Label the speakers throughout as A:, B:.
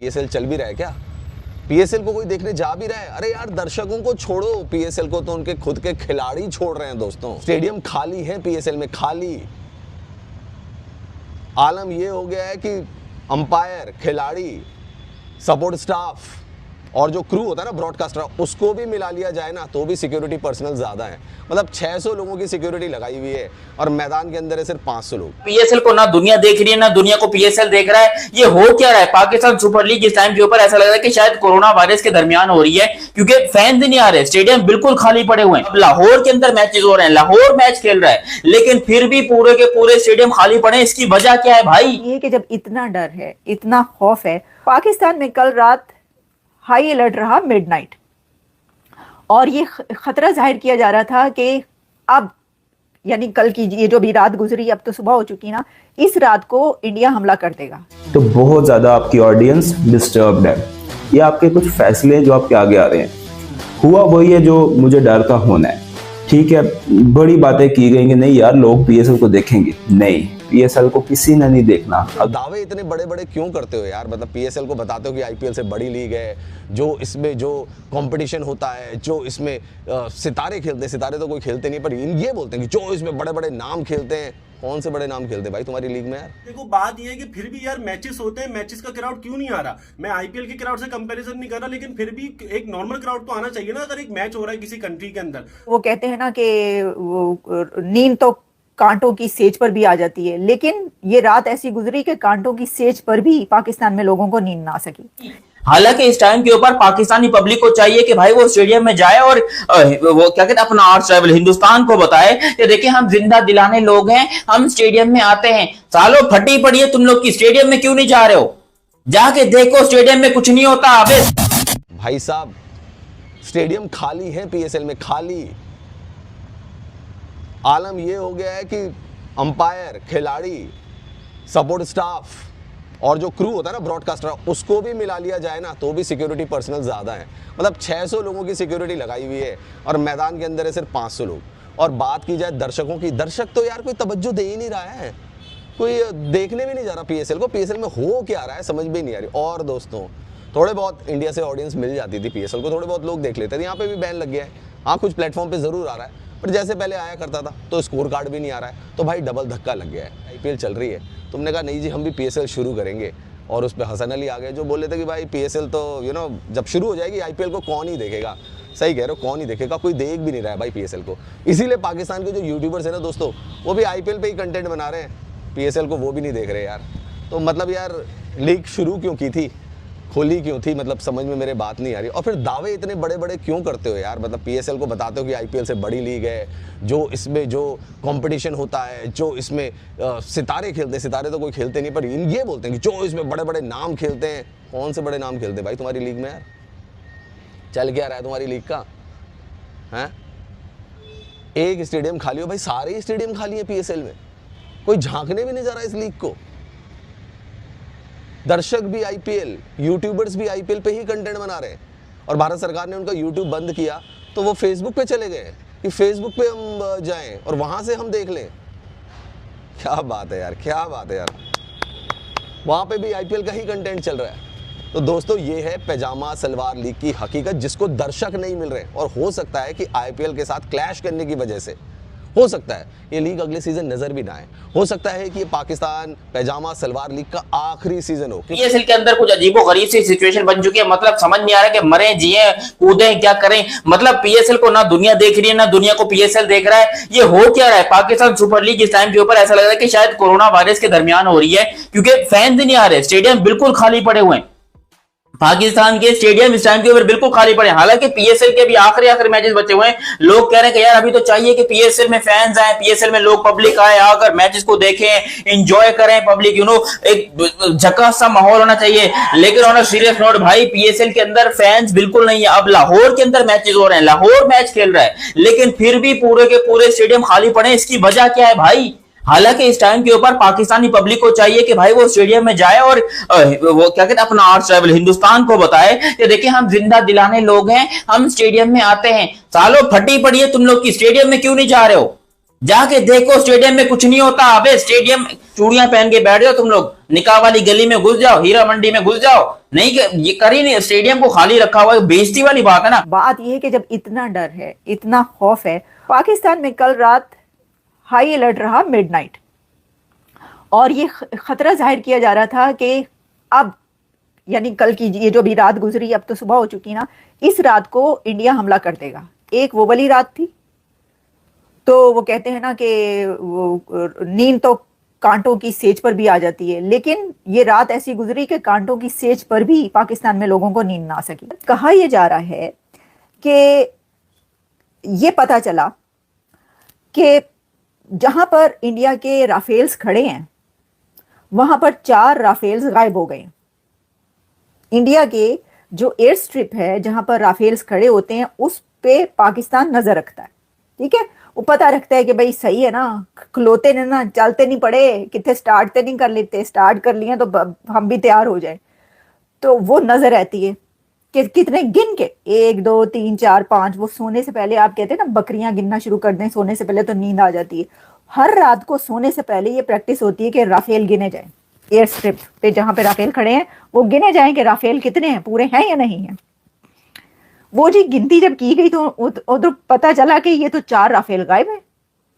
A: PSL चल भी रहा है क्या? पीएसएल को कोई देखने जा भी रहा है? अरे यार दर्शकों को छोड़ो, पीएसएल को तो उनके खुद के खिलाड़ी छोड़ रहे हैं दोस्तों। स्टेडियम खाली है पीएसएल में, खाली। आलम ये हो गया है कि अंपायर, खिलाड़ी, सपोर्ट स्टाफ और जो क्रू होता है ना ब्रॉडकास्टर, उसको भी मिला लिया जाए ना तो भी सिक्योरिटी पर्सनल ज्यादा है। मतलब 600 लोगों की सिक्योरिटी लगाई हुई है और मैदान के अंदर है सिर्फ 500 लोग।
B: पीएसएल को ना दुनिया देख रही है ना दुनिया को पीएसएल देख रहा है। ये हो क्या रहा है? पाकिस्तान सुपर लीग इस टाइम के ऊपर ऐसा लग रहा है कि शायद कोरोना वायरस के दरमियान हो रही है, क्योंकि फैंस नहीं आ रहे, स्टेडियम बिल्कुल खाली पड़े हुए हैं। अब लाहौर के अंदर मैचेस हो रहे हैं, लाहौर मैच खेल रहा है, लेकिन फिर भी पूरे के पूरे स्टेडियम खाली पड़े हैं। इसकी वजह क्या है भाई?
C: ये कि जब इतना डर है, इतना खौफ है, पाकिस्तान में कल रात हाई अलर्ट रहा मिडनाइट, और ये खतरा जाहिर किया जा रहा था कि अब यानी कल की ये जो भी रात गुजरी, अब तो सुबह हो चुकी ना, इस रात को इंडिया हमला कर देगा।
D: तो बहुत ज्यादा आपकी ऑडियंस डिस्टर्ब्ड है। ये आपके कुछ फैसले जो आपके आगे आ रहे हैं, हुआ वही है जो मुझे डर का होना है। ठीक है, बड़ी बातें की गई कि नहीं यार लोग पीएसएल को देखेंगे, नहीं, पीएसएल को किसी ने नहीं देखना।
A: अब दावे इतने बड़े बड़े क्यों करते हो यार? मतलब पीएसएल को बताते हो कि आईपीएल से बड़ी लीग है, जो इसमें जो कंपटीशन होता है, जो इसमें सितारे खेलते हैं। सितारे तो कोई खेलते नहीं, पर ये बोलते हैं कि जो इसमें बड़े बड़े नाम खेलते हैं। कौन से बड़े नाम खेलते हैं भाई तुम्हारी लीग में यार?
E: देखो बात ये है कि फिर भी यार मैचेस होते हैं, मैचेस का क्राउड क्यों नहीं आ रहा? मैं आईपीएल के क्राउड से कंपैरिजन नहीं कर रहा, लेकिन फिर भी एक नॉर्मल क्राउड तो आना चाहिए ना अगर एक मैच हो रहा है किसी कंट्री के अंदर।
C: वो कहते हैं ना कि वो नींद तो कांटों की सेज पर भी आ जाती है, लेकिन ये रात ऐसी गुजरी कि कांटों की सेज पर भी पाकिस्तान में लोगों को नींद ना आ सकी।
B: हालांकि इस टाइम के ऊपर पाकिस्तानी पब्लिक को चाहिए कि भाई वो स्टेडियम में जाए और वो क्या कहते हैं अपना आर्ट्स राइवल हिंदुस्तान को बताए कि देखिए हम जिंदा दिलाने लोग हैं, हम स्टेडियम में आते हैं। सालों फटी पड़ी है तुम लोग की, स्टेडियम में क्यों नहीं जा रहे हो? जाके देखो स्टेडियम में कुछ नहीं होता। अबे
A: भाई साहब स्टेडियम खाली है पीएसएल में, खाली। आलम ये हो गया है कि अंपायर, खिलाड़ी, सपोर्ट स्टाफ और जो क्रू होता है ना ब्रॉडकास्टर, उसको भी मिला लिया जाए ना तो भी सिक्योरिटी पर्सनल ज्यादा है। मतलब 600 लोगों की सिक्योरिटी लगाई हुई है और मैदान के अंदर है सिर्फ 500 लोग। और बात की जाए दर्शकों की, दर्शक तो यार कोई तवज्जो दे ही नहीं रहा है, कोई देखने भी नहीं जा रहा पीएसएल को। पीएसएल में हो क्या रहा है समझ भी नहीं आ रही। और दोस्तों थोड़े बहुत इंडिया से ऑडियंस मिल जाती थी पीएसएल को, थोड़े बहुत लोग देख लेते थे। यहाँ पे भी बैन लग गया है। हाँ कुछ प्लेटफॉर्म पे जरूर आ रहा है, पर जैसे पहले आया करता था तो स्कोर कार्ड भी नहीं आ रहा है, तो भाई डबल धक्का लग गया है। आईपीएल चल रही है, तुमने कहा नहीं जी हम भी पीएसएल शुरू करेंगे, और उस पर हसन अली आ गए जो बोले थे कि भाई पीएसएल तो जब शुरू हो जाएगी आईपीएल को कौन ही देखेगा। सही कह रहे हो, कौन ही देखेगा, कोई देख भी नहीं रहा है भाई पीएसएल को। इसीलिए पाकिस्तान के जो यूट्यूबर्स है ना दोस्तों, वो भी आईपीएल पे ही कंटेंट बना रहे हैं, पीएसएल को वो भी नहीं देख रहे यार। तो मतलब यार लीग शुरू क्यों की थी, खोली क्यों थी, मतलब समझ में मेरे बात नहीं आ रही। और फिर दावे इतने बड़े बड़े क्यों करते हो यार? मतलब पीएसएल को बताते हो कि आईपीएल से बड़ी लीग है, जो इसमें जो कंपटीशन होता है, जो इसमें सितारे खेलते हैं। सितारे तो कोई खेलते नहीं, पर ये बोलते हैं कि जो इसमें बड़े बड़े नाम खेलते हैं। कौन से बड़े नाम खेलते हैं भाई तुम्हारी लीग में यार? चल क्या रहा है तुम्हारी लीग का? है एक स्टेडियम खाली हो भाई, सारे स्टेडियम खाली है पीएसएल में, कोई झांकने भी नहीं जा रहा इस लीग को। दर्शक भी आईपीएल, यूट्यूबर्स भी आईपीएल पे ही कंटेंट बना रहे हैं, और भारत सरकार ने उनका यूट्यूब बंद किया तो वो फेसबुक पे चले गए कि फेसबुक पे हम जाएं और वहां से हम देख लें। क्या बात है यार, क्या बात है यार, वहां पे भी आईपीएल का ही कंटेंट चल रहा है। तो दोस्तों ये है पैजामा सलवार लीग की हकीकत, जिसको दर्शक नहीं मिल रहे, और हो सकता है कि आईपीएल के साथ क्लैश करने की वजह से हो सकता है ये लीग अगले सीजन नजर भी ना आए। हो सकता है कि ये पाकिस्तान पैजामा सलवार लीग का आखिरी सीजन हो।
B: पीएसएल के अंदर कुछ अजीबोगरीब सी सिचुएशन बन चुकी है, मतलब समझ नहीं आ रहा कि मरे जिए कूदे क्या करें। मतलब पीएसएल को ना दुनिया देख रही है ना दुनिया को पीएसएल देख रहा है। ये हो क्या रहा है? पाकिस्तान सुपर लीग इस टाइम के ऊपर ऐसा लग रहा है कि शायद कोरोना वायरस के दरमियान हो रही है, क्योंकि फैंस नहीं आ रहे, स्टेडियम बिल्कुल खाली पड़े हुए हैं। पाकिस्तान के स्टेडियम इस टाइम के ऊपर बिल्कुल खाली पड़े। हालांकि पीएसएल के भी आखिरी मैचेस बचे हुए हैं। लोग कह रहे हैं कि यार अभी तो चाहिए कि पीएसएल में फैंस आए, पीएसएल में लोग पब्लिक आए, आकर मैचेस को देखें, एंजॉय करें, पब्लिक एक झकास सा माहौल होना चाहिए। लेकिन ऑन अ सीरियस नोट भाई पीएसएल के अंदर फैंस बिल्कुल नहीं है। अब लाहौर के अंदर मैचेस हो रहे हैं, लाहौर मैच खेल रहा है, लेकिन फिर भी पूरे के पूरे स्टेडियम खाली पड़े। इसकी वजह क्या है भाई? हालांकि इस टाइम के ऊपर पाकिस्तानी पब्लिक को चाहिए कि भाई वो स्टेडियम में जाए और वो क्या कहते हैं अपना आर्ट्स राइवल हिंदुस्तान को बताए कि देखिए हम जिंदा दिलाने लोग हैं, हम स्टेडियम में आते हैं। सालों फटी पड़ी है तुम लोग की, स्टेडियम में क्यों नहीं जा रहे हो? जाके देखो स्टेडियम में कुछ नहीं होता। अबे स्टेडियम चूड़ियां पहन के बैठ जाओ तुम लोग, निकाह वाली गली में घुस जाओ, हीरा मंडी में घुस जाओ, नहीं ये कर ही नहीं, स्टेडियम को खाली रखा हुआ है, बेइज्जती वाली बात है ना।
C: बात यह है कि जब इतना डर है, इतना खौफ है, पाकिस्तान में कल रात हाई अलर्ट रहा मिडनाइट, और ये खतरा जाहिर किया जा रहा था कि अब, यानी कल की ये जो भी रात गुजरी, अब तो सुबह हो चुकी ना, इस रात को इंडिया हमला कर देगा। एक वो वाली रात थी, तो वो कहते हैं ना कि वो नींद तो कांटों की सेज पर भी आ जाती है, लेकिन ये रात ऐसी गुजरी कि कांटों की सेज पर भी पाकिस्तान में लोगों को नींद ना आ सकी। कहा यह जा रहा है कि ये पता चला कि जहां पर इंडिया के राफेल्स खड़े हैं वहां पर 4 राफेल्स गायब हो गए। इंडिया के जो एयर स्ट्रिप है जहां पर राफेल्स खड़े होते हैं उस पे पाकिस्तान नजर रखता है, ठीक है। वो पता रखता है कि भाई सही है ना, खलोते ने ना, चलते नहीं पड़े, कितने स्टार्ट तो नहीं कर लेते, स्टार्ट कर लिए तो हम भी तैयार हो जाए। तो वो नजर रहती है कि कितने गिन के 1 2 3 4 5, वो सोने से पहले, आप कहते हैं ना बकरियां गिनना शुरू कर दें सोने से पहले तो नींद आ जाती है। हर रात को सोने से पहले ये प्रैक्टिस होती है कि राफेल गिने जाए, एयर स्ट्रिप पे जहां पे राफेल खड़े हैं वो गिने जाएं कि राफेल कितने हैं, पूरे हैं या नहीं है। वो जी गिनती जब की गई तो पता चला कि ये तो 4 राफेल गायब है,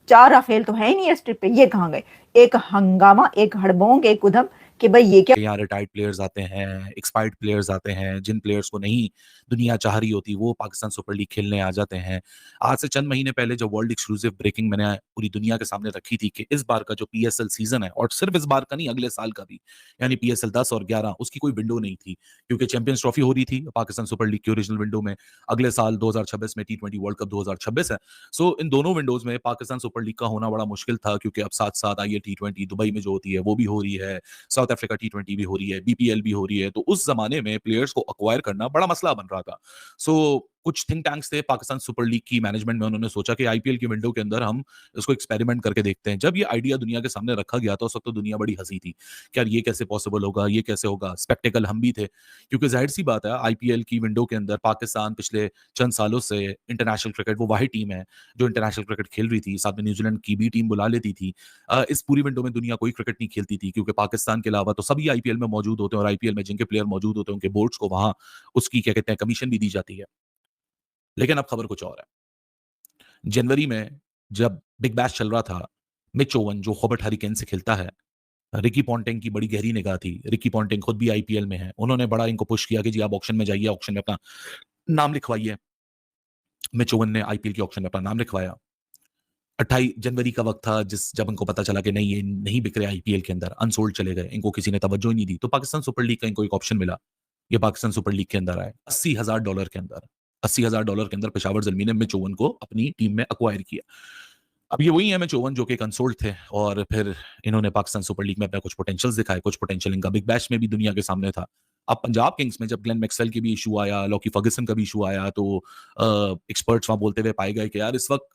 C: 4 राफेल तो है ही नहीं एयर स्ट्रिप पे, ये कहाँ गए। एक हंगामा, एक हड़बोंग, एक उधम कि भाई ये क्या।
F: यहाँ रिटायर्ड प्लेयर्स आते हैं, एक्सपायर्ड प्लेयर्स आते हैं, जिन प्लेयर्स को नहीं दुनिया चाह रही होती वो पाकिस्तान सुपर लीग खेलने आ जाते हैं। आज से चंद महीने पहले जो वर्ल्ड एक्सक्लूसिव ब्रेकिंग मैंने पूरी दुनिया के सामने रखी थी कि इस बार का जो पीएसएल सीजन है, और सिर्फ इस बार का नहीं अगले साल का भी, यानी पीएसएल 10 और 11, उसकी कोई विंडो नहीं थी क्योंकि चैंपियंस ट्रॉफी हो रही थी पाकिस्तान सुपर लीग की ओरिजिनल विंडो में। अगले साल 2026 में T20 वर्ल्ड कप 2026 है। सो इन दोनों विंडोज में पाकिस्तान सुपर लीग का होना बड़ा मुश्किल था क्योंकि अब साथ साथ आई है T20 दुबई में जो होती है वो भी हो रही है, साउथ अफ्रीका T20 भी हो रही है, बीपीएल भी हो रही है। तो उस जमाने में प्लेयर्स को अक्वायर करना बड़ा मसला बन रहा था। सो कुछ थिंक टैंक्स थे पाकिस्तान सुपर लीग की मैनेजमेंट में, उन्होंने सोचा कि आईपीएल की विंडो के अंदर हम इसको एक्सपेरिमेंट करके देखते हैं। जब ये आइडिया दुनिया के सामने रखा गया था उस वक्त तो दुनिया बड़ी हंसी थी कि यार ये कैसे पॉसिबल होगा, ये कैसे होगा। स्पेक्टेकल हम भी थे क्योंकि जाहिर सी बात है आईपीएल की विंडो के अंदर पाकिस्तान पिछले चंद सालों से इंटरनेशनल क्रिकेट, वो वाहिद टीम है जो इंटरनेशनल क्रिकेट खेल रही थी, साथ में न्यूजीलैंड की भी टीम बुला लेती थी। इस पूरी विंडो में दुनिया कोई क्रिकेट नहीं खेलती थी क्योंकि पाकिस्तान के अलावा तो सभी आईपीएल में मौजूद होते हैं और आईपीएल में जिनके प्लेयर मौजूद होते हैं उनके बोर्ड्स को वहां उसकी क्या कहते हैं कमीशन भी दी जाती है। लेकिन अब खबर कुछ और है। जनवरी में जब बिग बैश चल रहा था, मिच ओवन जो हॉबर्ट हरिकेन से खेलता है, रिकी पॉन्टिंग की बड़ी गहरी निगाह थी। रिकी पॉन्टिंग खुद भी आईपीएल में है, उन्होंने बड़ा इनको पुश किया कि जी आप ऑक्शन में जाइए, ऑक्शन में अपना नाम लिखवाइए। मिच ओवन ने आईपीएल के ऑक्शन में अपना नाम लिखवाया। 28 जनवरी का वक्त था जब इनको पता चला कि नहीं ये नहीं बिक रहे आईपीएल के अंदर, अनसोल्ड चले गए, इनको किसी ने तवज्जो ही नहीं दी। तो पाकिस्तान सुपर लीग का इनको एक ऑप्शन मिला, ये पाकिस्तान सुपर लीग के अंदर आए $80,000 के अंदर। $80,000 के अंदर पेशावर ज़ल्मी ने मिच ओवन को अपनी टीम में एक्वायर किया। अब ये वही है मिच ओवन जो कि एक अनसोल्ड थे और फिर इन्होंने पाकिस्तान सुपर लीग में अपने कुछ पोटेंशियल्स दिखाए, कुछ पोटेंशियल इनका बिग बैश में भी दुनिया के सामने था। अब पंजाब किंग्स में जब ग्लेन मैक्सवेल की भी इशू आया, लॉकी फर्गसन का भी इशू आया, तो एक्सपर्ट्स वहां बोलते हुए पाए गए कि यार इस वक्त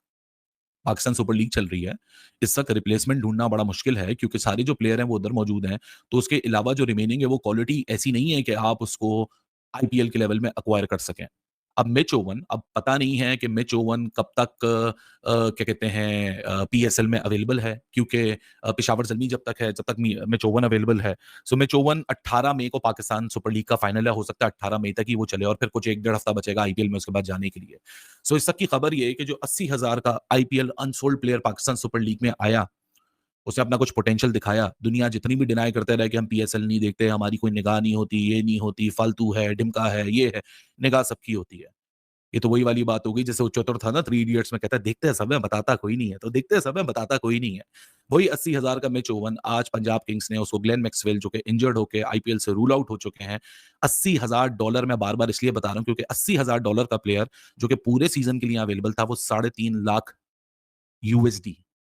F: पाकिस्तान सुपर लीग चल रही है, इस वक्त रिप्लेसमेंट ढूंढना बड़ा मुश्किल है क्योंकि सारे जो प्लेयर हैं वो उधर मौजूद हैं। तो उसके अलावा जो रिमेनिंग है वो क्वालिटी ऐसी नहीं है कि आप उसको आईपीएल के लेवल में एक्वायर कर सकें। अब मिच ओवन, अब पता नहीं है कि मिच ओवन कब तक क्या कहते हैं पीएसएल में अवेलेबल है क्योंकि पेशावर ज़ल्मी जब तक है, जब तक मिच ओवन अवेलेबल है। सो मिच ओवन 18 मई को पाकिस्तान सुपर लीग का फाइनल है, हो सकता है 18 मई तक ही वो चले और फिर कुछ 1-1.5 हफ्ता बचेगा आईपीएल में उसके बाद जाने के लिए। सो इस तक की खबर ये है कि जो 80,000 का IPL unsold player Pakistan super league में आया, उसने अपना कुछ पोटेंशियल दिखाया। दुनिया जितनी भी डिनाई करते रहे कि हम पीएसएल नहीं देखते, हमारी कोई निगाह नहीं होती, ये नहीं होती, फालतू है, ढिमका है, ये है, निगाह सबकी होती है। ये तो वही वाली बात हो गई जैसे वो चतुर था ना 3 इडियट्स में, कहता है देखते हैं सब है बताता कोई नहीं है, तो देखते हैं सब है बताता कोई नहीं है। वही 80,000 का मिच ओवन आज पंजाब किंग्स ने उसको ग्लेन मैक्सवेल जो कि इंजर्ड होकर आईपीएल से रूल आउट हो चुके हैं, $80,000 मैं बार-बार इसलिए बता रहा हूं क्योंकि $80,000 का प्लेयर जो कि पूरे सीजन के लिए अवेलेबल था वो 3.5 लाख यूएसडी